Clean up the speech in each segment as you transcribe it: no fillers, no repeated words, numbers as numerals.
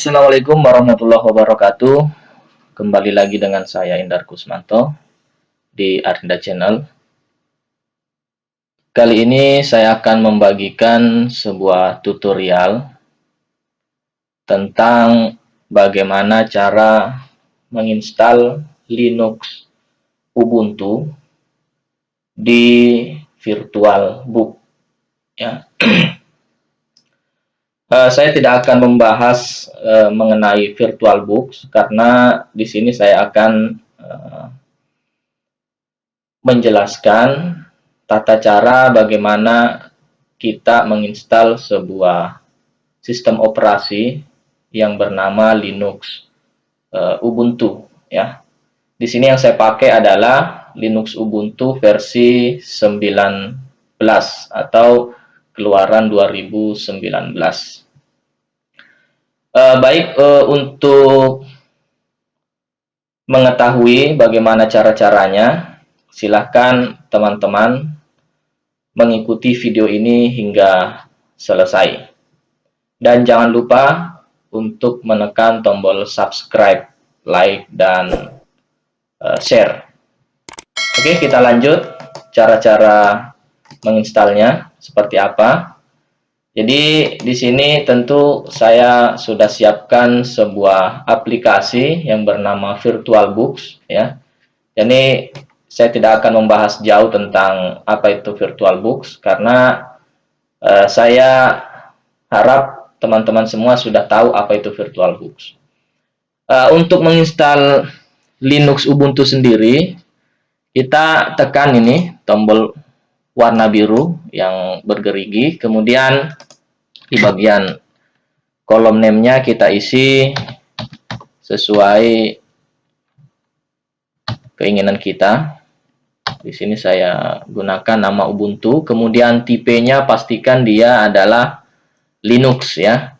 Assalamualaikum warahmatullahi wabarakatuh. Kembali lagi dengan saya Indar Kusmanto di Arda Channel. Kali ini saya akan membagikan sebuah tutorial tentang bagaimana cara menginstal Linux Ubuntu di VirtualBook. Ya. Saya tidak akan membahas mengenai VirtualBook karena di sini saya akan menjelaskan tata cara bagaimana kita menginstal sebuah sistem operasi yang bernama Linux Ubuntu. Ya, di sini yang saya pakai adalah Linux Ubuntu versi 19 atau keluaran 2019. Untuk mengetahui bagaimana cara-caranya, silahkan teman-teman mengikuti video ini hingga selesai. Dan jangan lupa untuk menekan tombol subscribe, like, dan share. Oke, kita lanjut. Cara-cara menginstalnya seperti apa. Jadi di sini tentu saya sudah siapkan sebuah aplikasi yang bernama VirtualBook, ya. Jadi saya tidak akan membahas jauh tentang apa itu VirtualBook karena saya harap teman-teman semua sudah tahu apa itu VirtualBook. Untuk menginstal Linux Ubuntu sendiri, kita tekan ini tombol warna biru yang bergerigi, kemudian di bagian kolom name-nya kita isi sesuai keinginan kita. Di sini saya gunakan nama Ubuntu, kemudian tipenya pastikan dia adalah Linux, ya.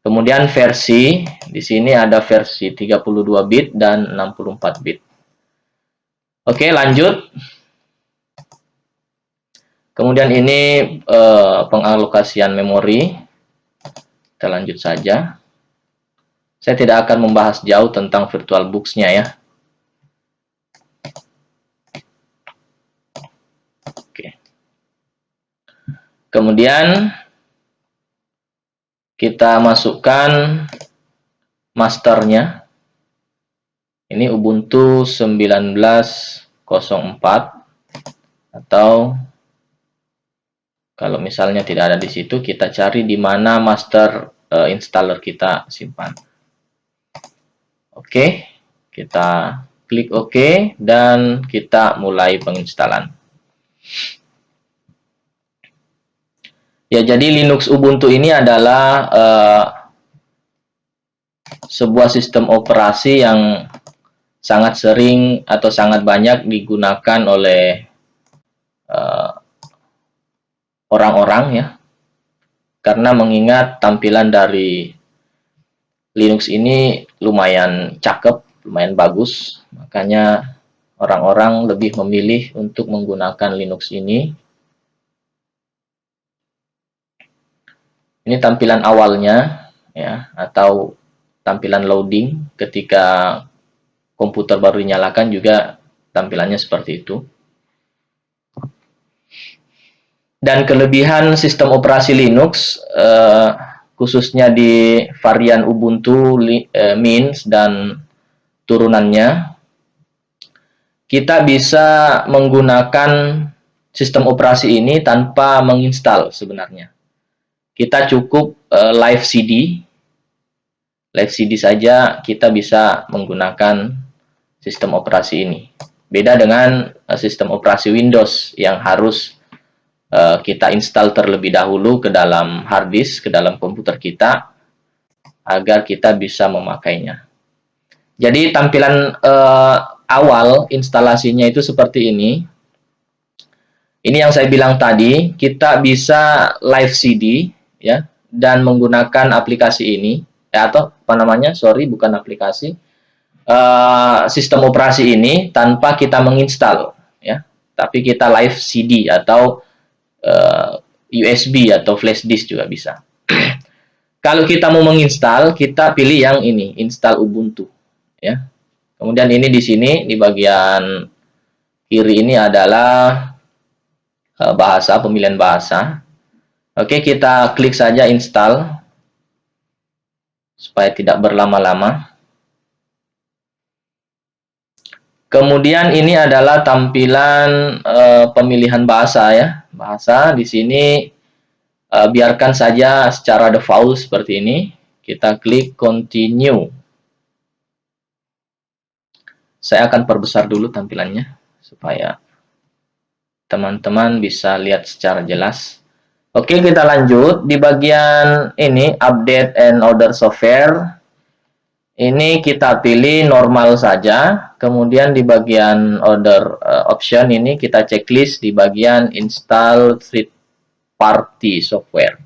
Kemudian versi, di sini ada versi 32 bit dan 64 bit. Oke, lanjut. Kemudian ini pengalokasian memori. Kita lanjut saja. Saya tidak akan membahas jauh tentang VirtualBook-nya, ya. Oke. Kemudian kita masukkan masternya. Ini Ubuntu 19.04 atau kalau misalnya tidak ada di situ, kita cari di mana master installer kita simpan. Oke, kita klik OK dan kita mulai penginstalan. Ya, jadi Linux Ubuntu ini adalah sebuah sistem operasi yang sangat sering atau sangat banyak digunakan oleh orang-orang, ya, karena mengingat tampilan dari Linux ini lumayan cakep, lumayan bagus, makanya orang-orang lebih memilih untuk menggunakan Linux ini. Ini tampilan awalnya, ya, atau tampilan loading ketika komputer baru dinyalakan juga tampilannya seperti itu. Dan kelebihan sistem operasi Linux, khususnya di varian Ubuntu Mint dan turunannya, kita bisa menggunakan sistem operasi ini tanpa menginstal sebenarnya. Kita cukup live CD saja kita bisa menggunakan sistem operasi ini. Beda dengan sistem operasi Windows yang harus kita install terlebih dahulu ke dalam hard disk, ke dalam komputer kita, agar kita bisa memakainya. Jadi tampilan awal instalasinya itu seperti ini. Ini yang saya bilang tadi, kita bisa live CD, ya, dan menggunakan aplikasi ini, atau apa namanya? Sorry, bukan aplikasi. Sistem operasi ini tanpa kita menginstal, ya, tapi kita live CD atau USB atau flash disk juga bisa. Kalau kita mau menginstal, kita pilih yang ini, install Ubuntu, ya. Kemudian ini di sini di bagian kiri ini adalah bahasa, pemilihan bahasa. Oke, kita klik saja install supaya tidak berlama-lama. Kemudian ini adalah tampilan pemilihan bahasa ya. Bahasa di sini biarkan saja secara default seperti ini. Kita klik continue. Saya akan perbesar dulu tampilannya supaya teman-teman bisa lihat secara jelas. Oke, kita lanjut. Di bagian ini, update and order software, ini kita pilih normal saja. Kemudian di bagian order option ini kita checklist di bagian install third party software.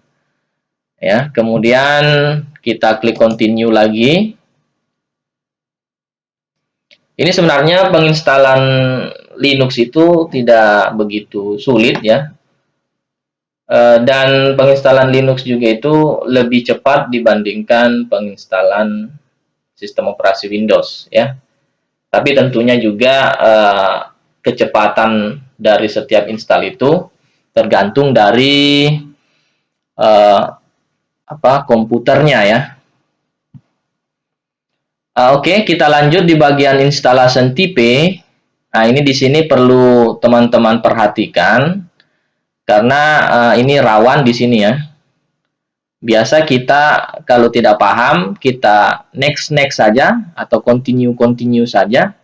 Ya, kemudian kita klik continue lagi. Ini sebenarnya penginstalan Linux itu tidak begitu sulit ya. Dan penginstalan Linux juga itu lebih cepat dibandingkan penginstalan sistem operasi Windows ya. Tapi tentunya juga kecepatan dari setiap install itu tergantung dari komputernya ya. Oke, kita lanjut di bagian installation type. Nah, ini di sini perlu teman-teman perhatikan karena ini rawan di sini ya. Biasa kita kalau tidak paham, kita next saja atau continue saja.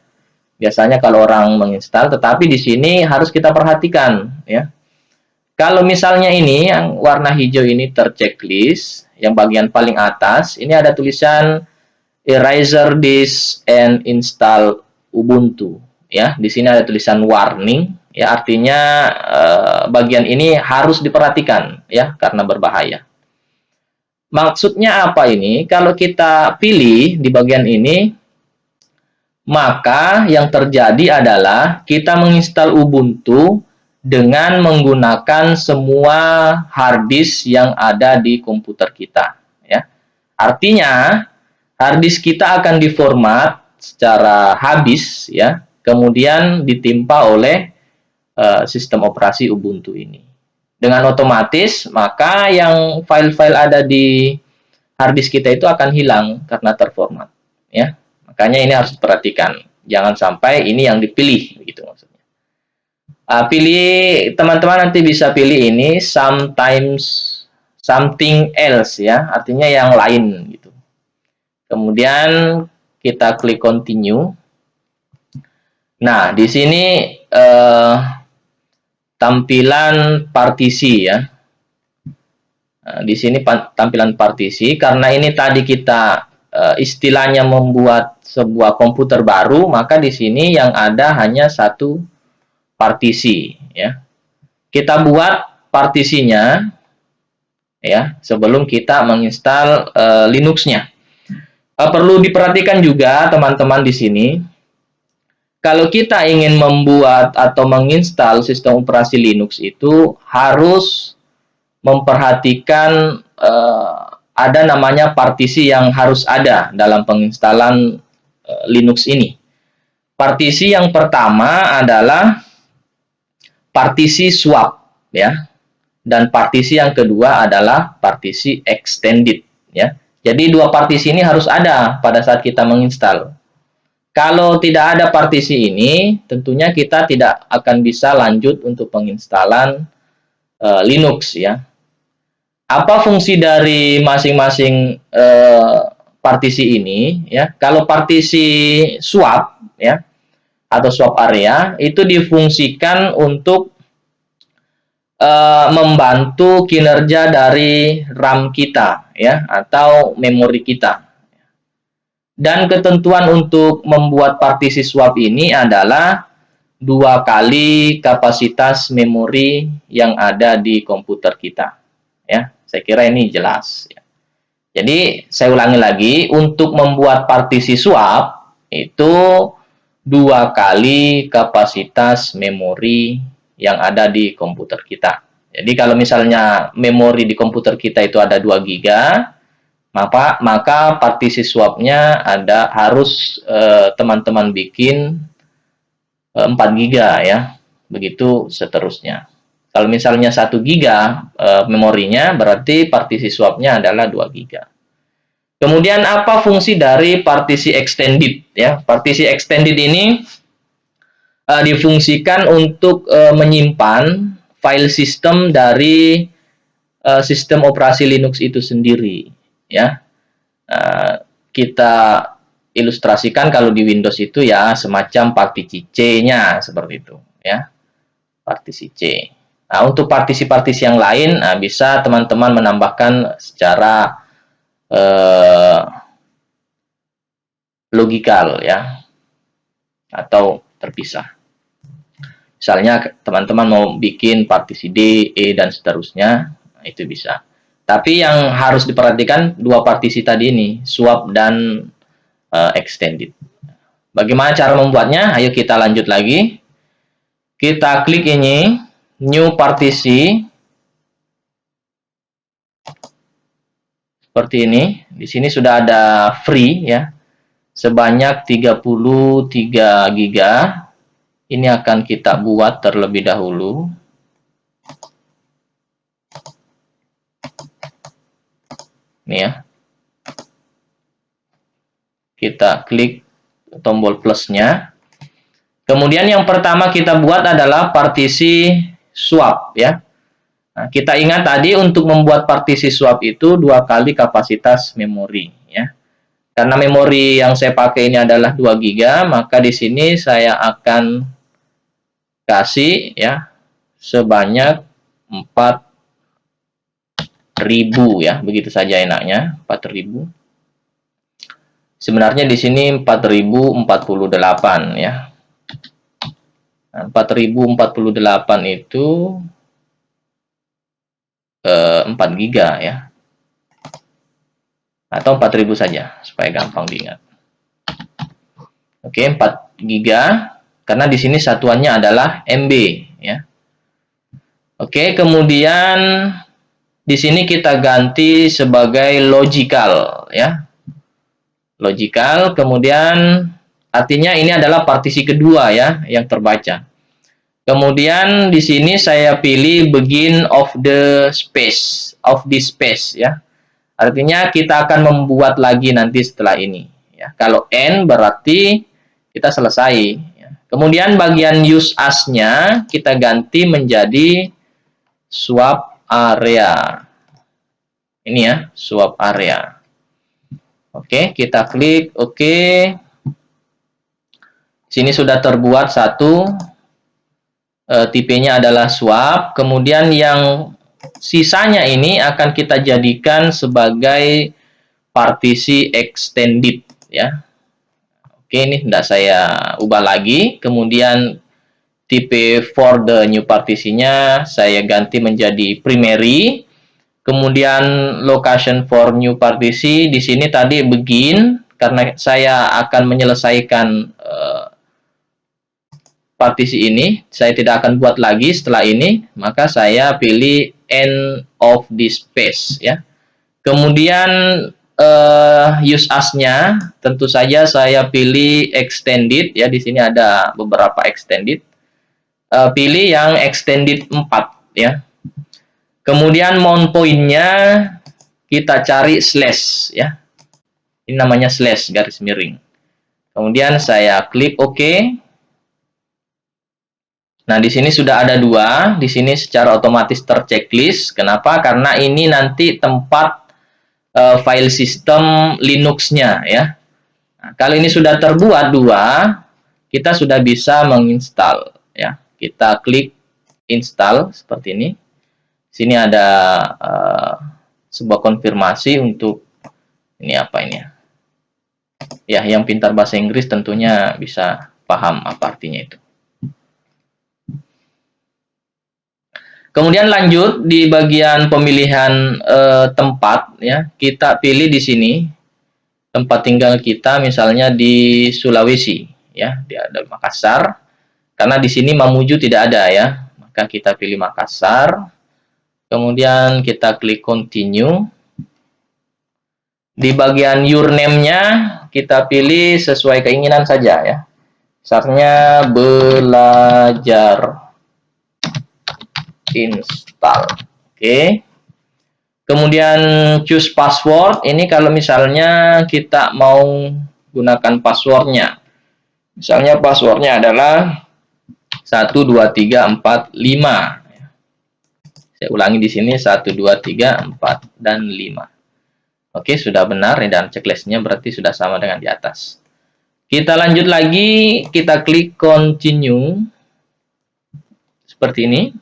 Biasanya kalau orang menginstal, tetapi di sini harus kita perhatikan ya. Kalau misalnya ini yang warna hijau ini terchecklist, yang bagian paling atas, ini ada tulisan Eraser disk and install Ubuntu ya. Di sini ada tulisan warning ya, artinya bagian ini harus diperhatikan ya karena berbahaya. Maksudnya apa ini? Kalau kita pilih di bagian ini, maka yang terjadi adalah kita menginstal Ubuntu dengan menggunakan semua hard disk yang ada di komputer kita ya. Artinya hard disk kita akan diformat secara habis ya, kemudian ditimpa oleh sistem operasi Ubuntu ini. Dengan otomatis, maka yang file-file ada di hard disk kita itu akan hilang karena terformat ya. Makanya ini harus diperhatikan. Jangan sampai ini yang dipilih gitu maksudnya. Pilih teman-teman nanti bisa pilih ini sometimes something else ya, artinya yang lain gitu. Kemudian kita klik continue. Nah, di sini tampilan partisi ya. Nah, di sini tampilan partisi, karena ini tadi kita istilahnya membuat sebuah komputer baru, maka di sini yang ada hanya satu partisi ya. Kita buat partisinya ya sebelum kita menginstal Linux-nya. Perlu diperhatikan juga teman-teman di sini, kalau kita ingin membuat atau menginstal sistem operasi Linux itu harus memperhatikan ada namanya partisi yang harus ada dalam penginstalan Linux ini. Partisi yang pertama adalah partisi swap ya, dan partisi yang kedua adalah partisi extended ya. Jadi dua partisi ini harus ada pada saat kita menginstal. Kalau tidak ada partisi ini, tentunya kita tidak akan bisa lanjut untuk penginstalan Linux ya. Apa fungsi dari masing-masing partisi ini ya? Kalau partisi swap ya atau swap area itu difungsikan untuk membantu kinerja dari RAM kita ya atau memori kita. Dan ketentuan untuk membuat partisi swap ini adalah 2 kali kapasitas memori yang ada di komputer kita. Ya, saya kira ini jelas. Jadi, saya ulangi lagi, untuk membuat partisi swap itu 2 kali kapasitas memori yang ada di komputer kita. Jadi, kalau misalnya memori di komputer kita itu ada 2 GB, maka partisi swapnya harus teman-teman bikin 4 giga ya, begitu seterusnya. Kalau misalnya 1 giga memorinya, berarti partisi swapnya adalah 2 giga. Kemudian apa fungsi dari partisi extended ya? Partisi extended ini difungsikan untuk menyimpan file sistem dari sistem operasi Linux itu sendiri ya. Kita ilustrasikan kalau di Windows itu ya semacam partisi C-nya seperti itu ya, partisi C. Nah, untuk partisi-partisi yang lain bisa teman-teman menambahkan secara logikal ya, atau terpisah. Misalnya teman-teman mau bikin partisi D, E, dan seterusnya, itu bisa. Tapi yang harus diperhatikan dua partisi tadi ini, swap dan extended. Bagaimana cara membuatnya? Ayo kita lanjut lagi. Kita klik ini, new partisi. Seperti ini. Di sini sudah ada free ya. Sebanyak 33 giga. Ini akan kita buat terlebih dahulu. Ini ya. Kita klik tombol plusnya. Kemudian yang pertama kita buat adalah partisi swap ya. Nah, kita ingat tadi untuk membuat partisi swap itu 2 kali kapasitas memori ya. Karena memori yang saya pakai ini adalah 2 giga, maka di sini saya akan kasih ya sebanyak 4.000 ya, begitu saja enaknya, 4.000. Sebenarnya di sini 4.048 ya. Nah, 4.048 itu 4 giga ya. Atau 4.000 saja supaya gampang diingat. Oke, 4 giga karena di sini satuannya adalah MB ya. Oke, kemudian di sini kita ganti sebagai logical ya. Logical, kemudian artinya ini adalah partisi kedua ya yang terbaca. Kemudian di sini saya pilih begin of the space, of this space ya. Artinya kita akan membuat lagi nanti setelah ini ya. Kalau end berarti kita selesai ya. Kemudian bagian use as-nya kita ganti menjadi swap area. Ini ya, swap area. Oke, kita klik oke. Sini sudah terbuat satu, tipenya adalah swap. Kemudian yang sisanya ini akan kita jadikan sebagai partisi extended ya. Oke, ini tidak saya ubah lagi. Kemudian tipe for the new partisinya saya ganti menjadi primary. Kemudian location for new partisi di sini tadi begin, karena saya akan menyelesaikan partisi ini, saya tidak akan buat lagi setelah ini, maka saya pilih end of this space ya. Kemudian use as-nya tentu saja saya pilih extended ya, di sini ada beberapa extended. Pilih yang extended 4 ya. Kemudian mount point-nya kita cari slash ya. Ini namanya slash garis miring. Kemudian saya klik OK. Nah, di sini sudah ada 2. Di sini secara otomatis terchecklist. Kenapa? Karena ini nanti tempat file system Linux-nya ya. Nah, kalau ini sudah terbuat 2, kita sudah bisa menginstal ya. Kita klik install seperti ini. Sini ada sebuah konfirmasi untuk ini apa ini ya. Ya, yang pintar bahasa Inggris tentunya bisa paham apa artinya itu. Kemudian lanjut di bagian pemilihan tempat ya, kita pilih di sini tempat tinggal kita, misalnya di Sulawesi ya, di ada Makassar. Karena di sini Mamuju tidak ada ya, maka kita pilih Makassar. Kemudian kita klik continue. Di bagian your name-nya kita pilih sesuai keinginan saja ya. Misalnya belajar install. Oke. Kemudian choose password. Ini kalau misalnya kita mau gunakan passwordnya. Misalnya passwordnya adalah 1, 2, 3, 4, 5. Saya ulangi di sini 1, 2, 3, 4, dan 5. Oke, sudah benar dan checklistnya berarti sudah sama dengan di atas. Kita lanjut lagi, kita klik continue. Seperti ini.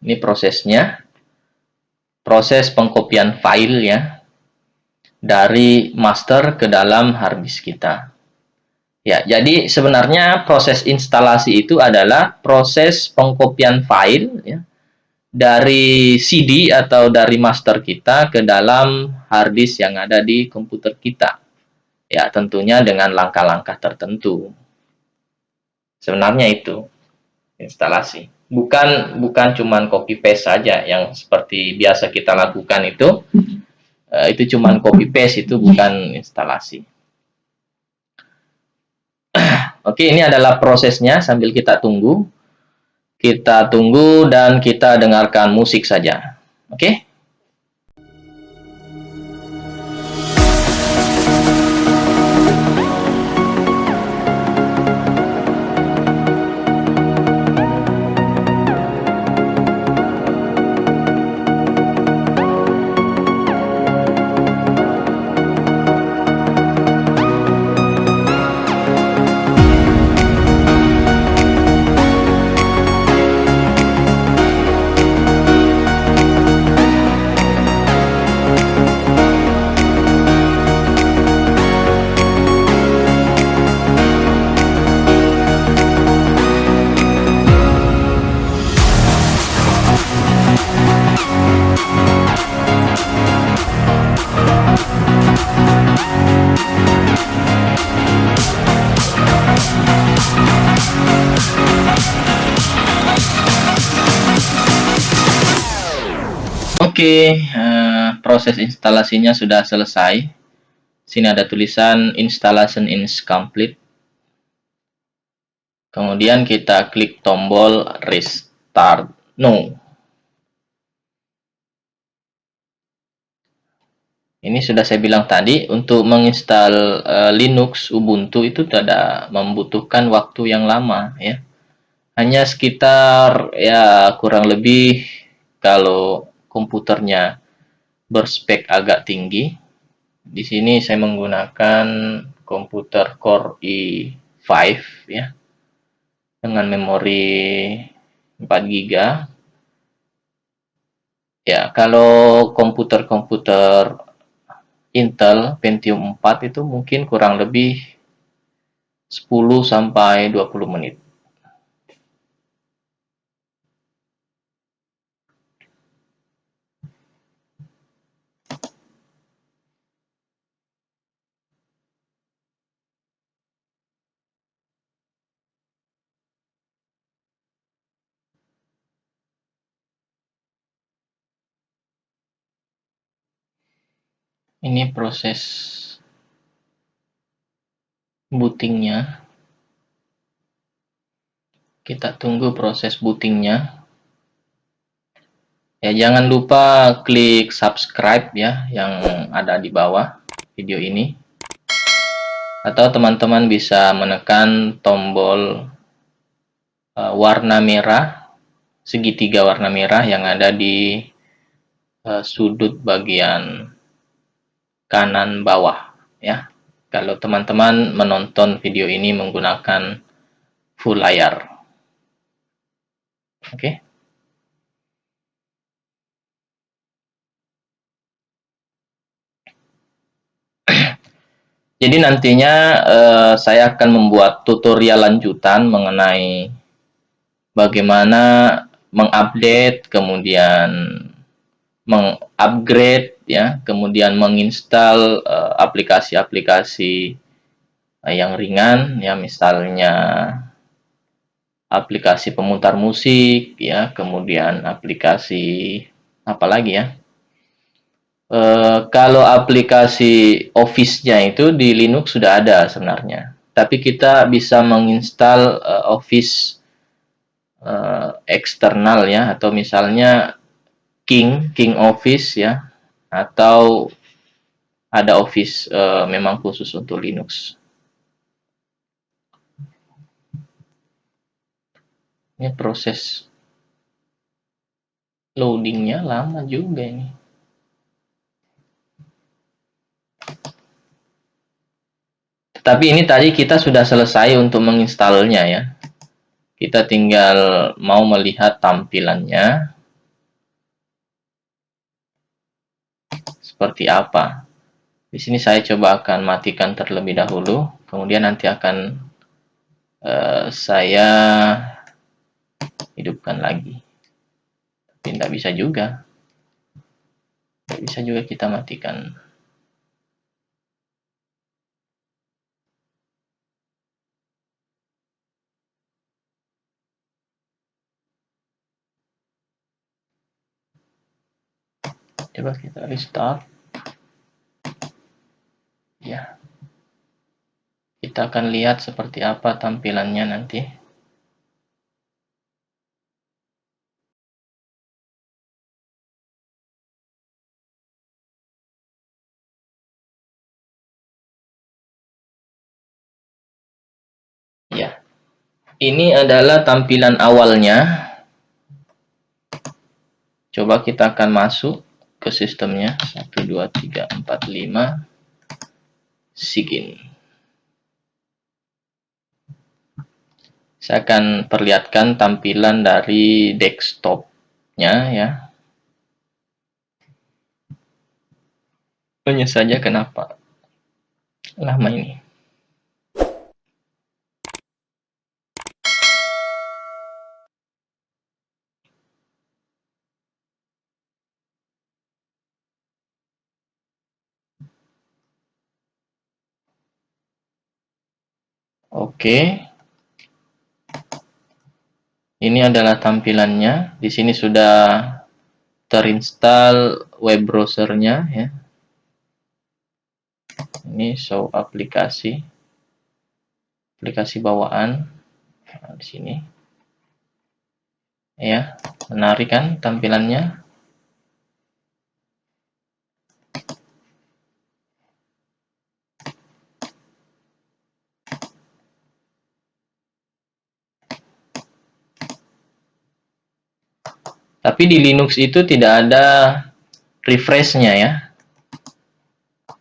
Ini prosesnya. Proses pengkopian file ya. Dari master ke dalam harddisk kita. Ya, jadi sebenarnya proses instalasi itu adalah proses pengkopian file ya, dari CD atau dari master kita ke dalam harddisk yang ada di komputer kita. Ya, tentunya dengan langkah-langkah tertentu. Sebenarnya itu instalasi. Bukan cuman copy paste saja yang seperti biasa kita lakukan itu cuman copy paste, itu bukan instalasi. Oke, ini adalah prosesnya sambil kita tunggu. Kita tunggu dan kita dengarkan musik saja. Oke? Oke, proses instalasinya sudah selesai. Sini ada tulisan installation is complete. Kemudian kita klik tombol restart now. Ini sudah saya bilang tadi, untuk menginstal Linux Ubuntu itu tidak membutuhkan waktu yang lama ya. Hanya sekitar ya kurang lebih, kalau komputernya berspek agak tinggi. Di sini saya menggunakan komputer Core i5 ya, dengan memori 4 GB. Ya, kalau komputer-komputer Intel Pentium 4 itu mungkin kurang lebih 10 sampai 20 menit. Ini proses bootingnya. Kita tunggu proses bootingnya. Ya, jangan lupa klik subscribe ya yang ada di bawah video ini. Atau teman-teman bisa menekan tombol warna merah, segitiga warna merah yang ada di sudut bagian kanan bawah ya. Kalau teman-teman menonton video ini menggunakan full layar. Oke. Jadi nantinya saya akan membuat tutorial lanjutan mengenai bagaimana mengupdate, kemudian mengupgrade ya, kemudian menginstal aplikasi-aplikasi yang ringan ya, misalnya aplikasi pemutar musik, ya, kemudian aplikasi apa lagi ya? Kalau aplikasi Office-nya itu di Linux sudah ada sebenarnya, tapi kita bisa menginstal Office eksternal ya, atau misalnya King Office ya, atau ada Office memang khusus untuk Linux. Ini proses loadingnya lama juga ini. Tapi ini tadi kita sudah selesai untuk menginstalnya ya. Kita tinggal mau melihat tampilannya seperti apa. Di sini saya coba akan matikan terlebih dahulu, kemudian nanti akan saya hidupkan lagi. Tapi tidak bisa juga. Tidak bisa juga kita matikan. Coba kita restart. Ya. Kita akan lihat seperti apa tampilannya nanti. Ya. Ini adalah tampilan awalnya. Coba kita akan masuk ke sistemnya. 1, 2, 3, 4, 5. Sigin. Saya akan perlihatkan tampilan dari desktopnya ya. Hanya saja kenapa lama ini. Oke. Ini adalah tampilannya. Di sini sudah terinstall web browsernya ya. Ini show aplikasi. Aplikasi bawaan. Nah, di sini. Ya, menarik kan tampilannya? Tapi di Linux itu tidak ada refresh-nya ya.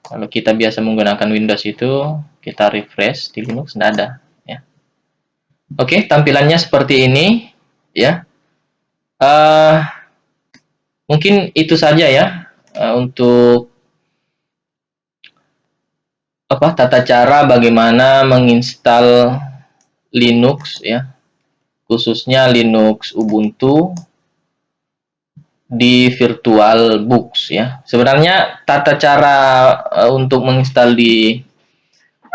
Kalau kita biasa menggunakan Windows itu, kita refresh, di Linux tidak ada. Ya. Oke, tampilannya seperti ini. Ya. Mungkin itu saja ya untuk tata cara bagaimana menginstal Linux ya, khususnya Linux Ubuntu di VirtualBox ya. Sebenarnya tata cara untuk menginstal di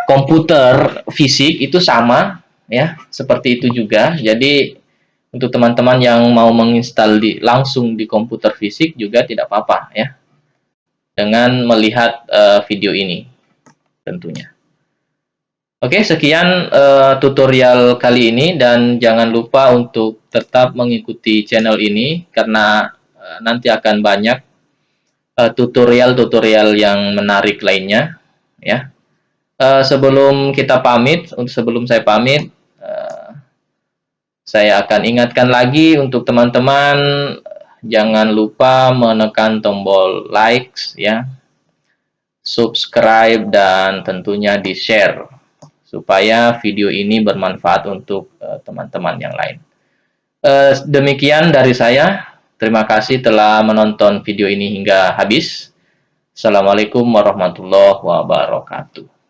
komputer fisik itu sama ya, seperti itu juga. Jadi untuk teman-teman yang mau menginstal langsung di komputer fisik juga tidak apa-apa ya, dengan melihat video ini tentunya. Oke, sekian tutorial kali ini, dan jangan lupa untuk tetap mengikuti channel ini karena nanti akan banyak tutorial-tutorial yang menarik lainnya ya. Sebelum saya pamit, saya akan ingatkan lagi untuk teman-teman, jangan lupa menekan tombol likes ya, subscribe, dan tentunya di-share supaya video ini bermanfaat untuk teman-teman yang lain. Demikian dari saya. Terima kasih telah menonton video ini hingga habis. Assalamualaikum warahmatullahi wabarakatuh.